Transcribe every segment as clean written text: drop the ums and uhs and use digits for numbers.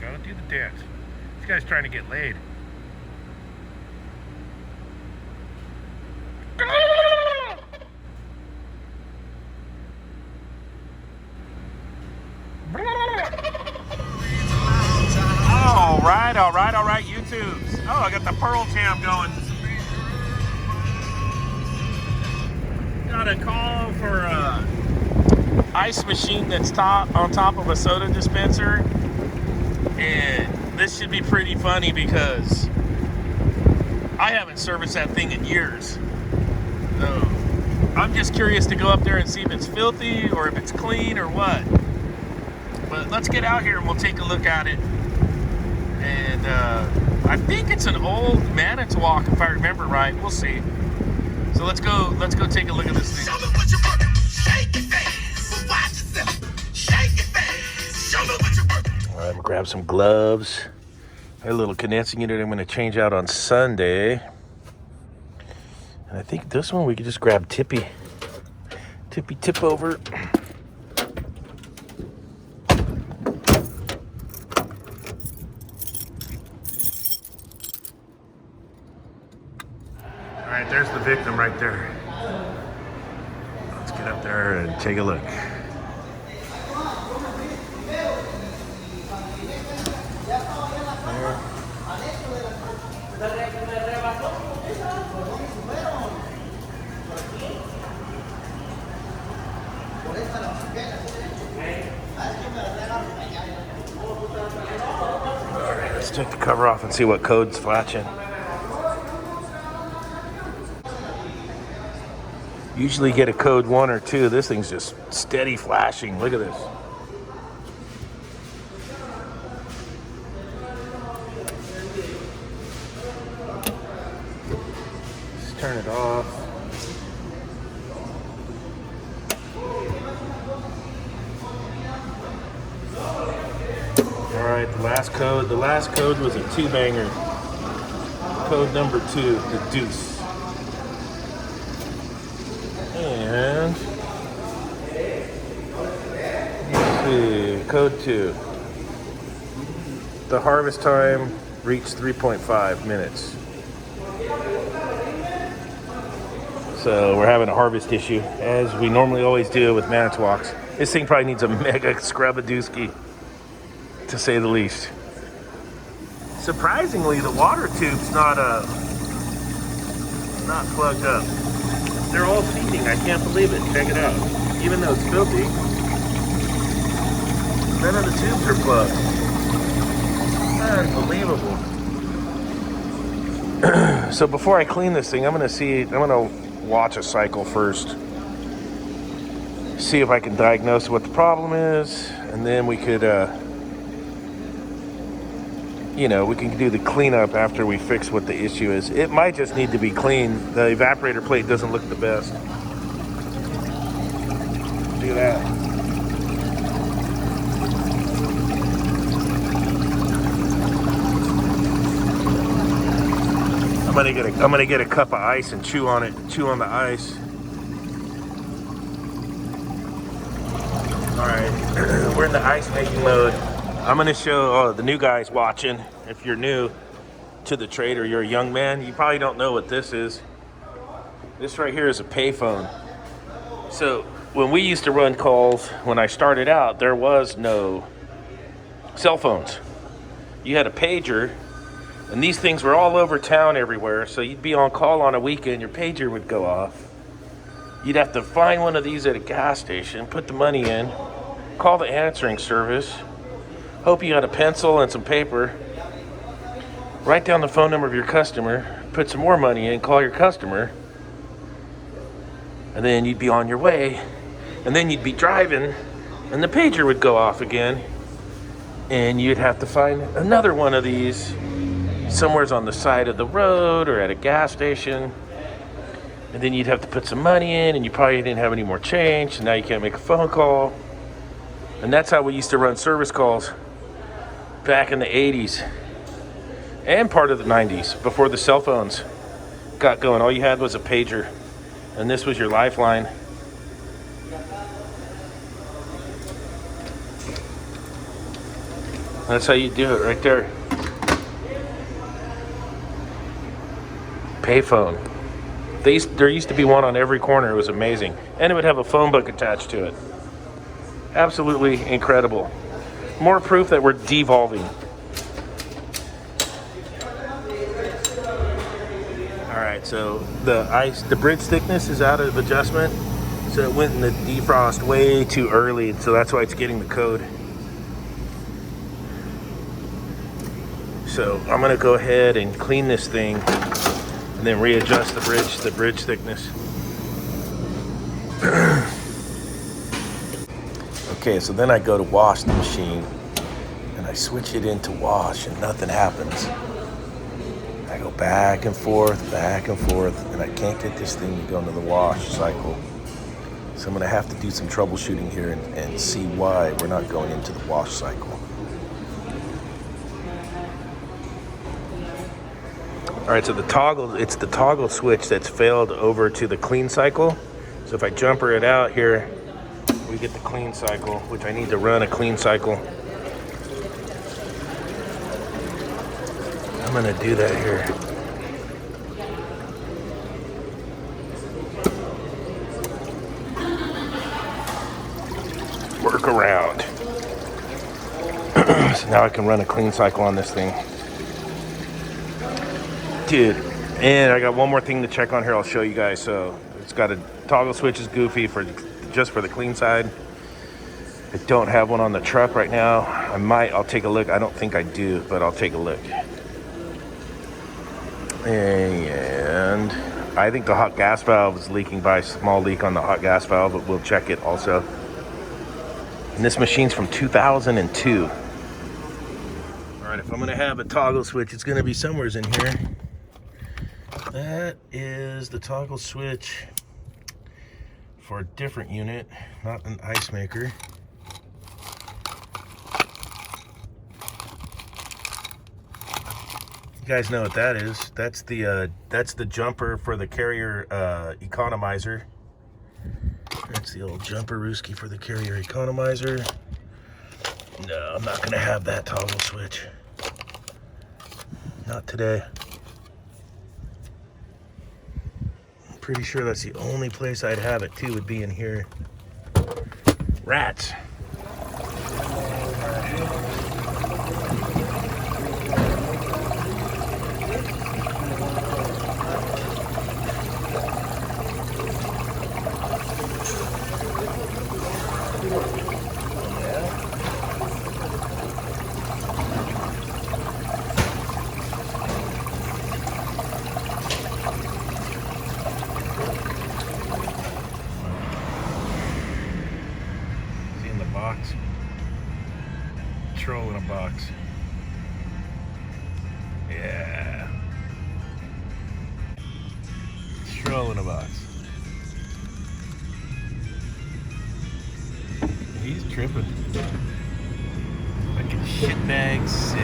go. Do the dance. This guy's trying to get laid. All right, YouTubes. Oh, I got the Pearl Jam going. Got a call for a ice machine that's on top of a soda dispenser. And this should be pretty funny because I haven't serviced that thing in years. So I'm just curious to go up there and see if it's filthy or if it's clean or what. But let's get out here and we'll take a look at it. And I think it's an old Manitowoc, if I remember right. We'll see. So let's go take a look at this thing. Show me what you're working. Shake your face. Watch yourself. Shake your face. Show me what you're working. All right, I'm gonna grab some gloves. I got a little condensing unit I'm gonna change out on Sunday. And I think this one we could just grab tip over. All right, there's the victim right there. Let's get up there and take a look. All right, let's take the cover off and see what code's flashing. Usually get a code 1 or 2. This thing's just steady flashing. Look at this. Let's turn it off. All right, the last code was a 2-banger. Code number 2, the deuce. And let's see, code 2. The harvest time reached 3.5 minutes. So we're having a harvest issue, as we normally always do with Manitowocs. This thing probably needs a mega scrub-a-dooski, to say the least. Surprisingly, the water tube's not plugged up. They're all feeding. I can't believe it. Check it out. Even though it's filthy, none of the tubes are plugged. Unbelievable. So before I clean this thing, I'm gonna watch a cycle first. See if I can diagnose what the problem is, and then we could we can do the cleanup after we fix what the issue is. It might just need to be cleaned. The evaporator plate doesn't look the best. Look at that. I'm gonna get a cup of ice and chew on the ice. All right, we're in the ice making mode. I'm gonna show the new guys watching. If you're new to the trade or you're a young man, you probably don't know what this is. This right here is a payphone. So when we used to run calls, when I started out, there was no cell phones. You had a pager, and these things were all over town everywhere. So you'd be on call on a weekend, your pager would go off. You'd have to find one of these at a gas station, put the money in, call the answering service, hope you got a pencil and some paper, write down the phone number of your customer, put some more money in, call your customer, and then you'd be on your way, and then you'd be driving, and the pager would go off again, and you'd have to find another one of these somewhere's on the side of the road or at a gas station, and then you'd have to put some money in, and you probably didn't have any more change, so now you can't make a phone call. And that's how we used to run service calls back in the 80s and part of the 90s, before the cell phones got going. All you had was a pager, and this was your lifeline. That's how you do it right there. Payphone. There used to be one on every corner. It was amazing. And it would have a phone book attached to it. Absolutely incredible. More proof that we're devolving. All right, so the bridge thickness is out of adjustment. So it went in the defrost way too early, so that's why it's getting the code. So I'm gonna go ahead and clean this thing and then readjust the bridge thickness. Okay, so then I go to wash the machine and I switch it into wash and nothing happens. I go back and forth, and I can't get this thing to go into the wash cycle. So I'm gonna have to do some troubleshooting here and see why we're not going into the wash cycle. All right, so it's the toggle switch that's failed over to the clean cycle. So if I jumper it out here, we get the clean cycle, which I need to run a clean cycle. I'm gonna do that here. Work around. So now I can run a clean cycle on this thing. Dude, and I got one more thing to check on here. I'll show you guys. So it's got a toggle switch is goofy just for the clean side. I don't have one on the truck right now. I'll take a look. I don't think I do, but I'll take a look. And I think the hot gas valve is leaking by a small leak on the hot gas valve, but we'll check it also. And this machine's from 2002. All right, if I'm gonna have a toggle switch, it's gonna be somewhere in here. That is the toggle switch for a different unit, not an ice maker. You guys know what that is. That's the jumper for the carrier economizer. That's the old jumper Rooski for the carrier economizer. No, I'm not gonna have that toggle switch. Not today. I'm pretty sure that's the only place I'd have it too, would be in here. Rats. Box. Troll in a box. Yeah. Troll in a box. He's tripping. Fucking shitbag city.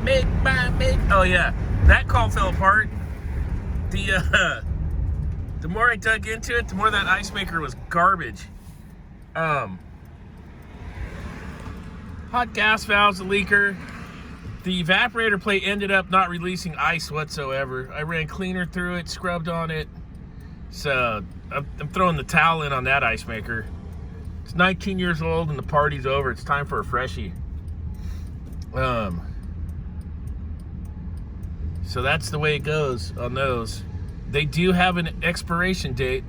Make my day. Oh yeah, that call fell apart. The more I dug into it, the more that ice maker was garbage. Hot gas valve's a leaker. The evaporator plate ended up not releasing ice whatsoever. I ran cleaner through it, scrubbed on it. So I'm throwing the towel in on that ice maker. It's 19 years old and the party's over. It's time for a freshie. So that's the way it goes on those. They do have an expiration date.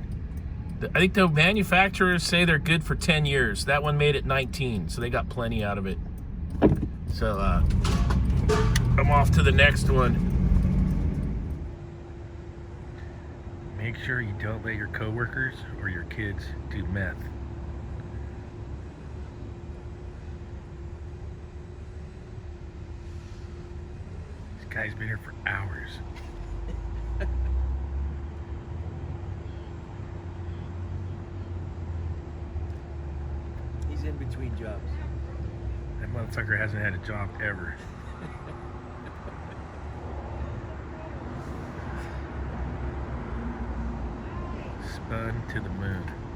I think the manufacturers say they're good for 10 years. That one made it 19, so they got plenty out of it. So I'm off to the next one. Make sure you don't let your coworkers or your kids do meth. Guy's been here for hours. He's in between jobs. That motherfucker hasn't had a job ever. Fun to the moon.